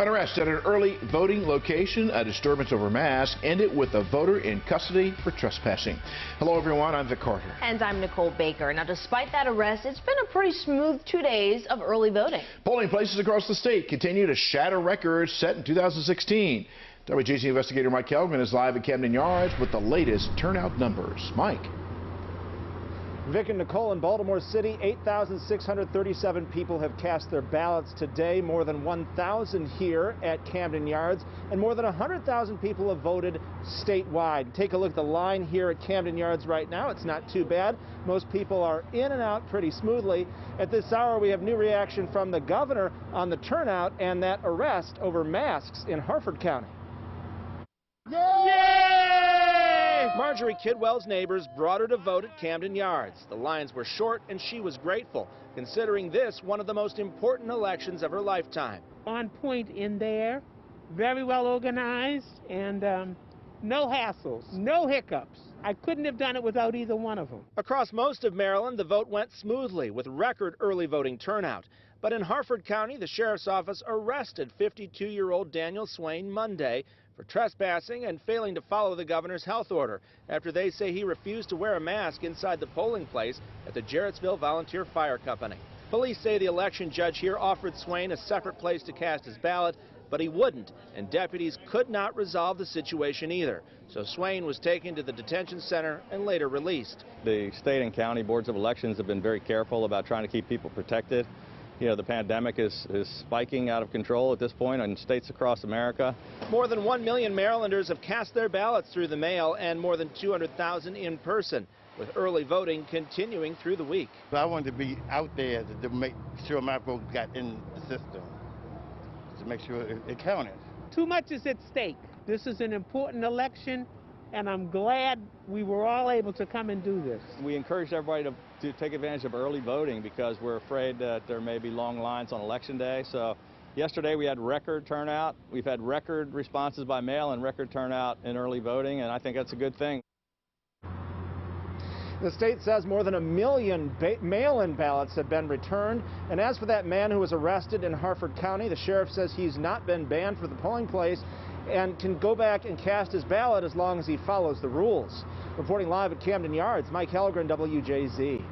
An arrest at an early voting location. A disturbance over masks ended with a voter in custody for trespassing. Hello, everyone. I'm Vic Carter. And I'm Nicole Baker. Now, despite that arrest, it's been a pretty smooth 2 days of early voting. Polling places across the state continue to shatter records set in 2016. WJZ investigator Mike Helgman is live at Camden Yards with the latest turnout numbers. Mike. Vic and Nicole, in Baltimore City, 8,637 people have cast their ballots today, more than 1,000 here at Camden Yards, and more than 100,000 people have voted statewide. Take a look at the line here at Camden Yards right now. It's not too bad. Most people are in and out pretty smoothly. At this hour, we have new reaction from the governor on the turnout and that arrest over masks in Harford County. Marjorie Kidwell's neighbors brought her to vote at Camden Yards. The lines were short and she was grateful, considering this one of the most important elections of her lifetime. On point in there, very well organized, and no hassles, no hiccups. I couldn't have done it without either one of them. Across most of Maryland, the vote went smoothly with record early voting turnout. But in Harford County, the sheriff's office arrested 52-year-old Daniel Swain Monday for trespassing and failing to follow the governor's health order after they say he refused to wear a mask inside the polling place at the Jarrettsville Volunteer Fire Company. Police say the election judge here offered Swain a separate place to cast his ballot, but he wouldn't, and deputies could not resolve the situation either. So Swain was taken to the detention center and later released. The state and county boards of elections have been very careful about trying to keep people protected. You know, the pandemic is spiking out of control at this point in states across America. More than 1 million Marylanders have cast their ballots through the mail and more than 200,000 in person, with early voting continuing through the week. I wanted to be out there to make sure my vote got in the system, to make sure it counted. Too much is at stake. This is an important election, and I'm glad we were all able to come and do this. We encourage everybody to take advantage of early voting because we're afraid that there may be long lines on Election Day. So yesterday we had record turnout. We've had record responses by mail and record turnout in early voting, and I think that's a good thing. The state says more than 1 million mail-in ballots have been returned. And as for that man who was arrested in Harford County, the sheriff says he's not been banned for the polling place and can go back and cast his ballot as long as he follows the rules. Reporting live at Camden Yards, Mike Helgren, WJZ.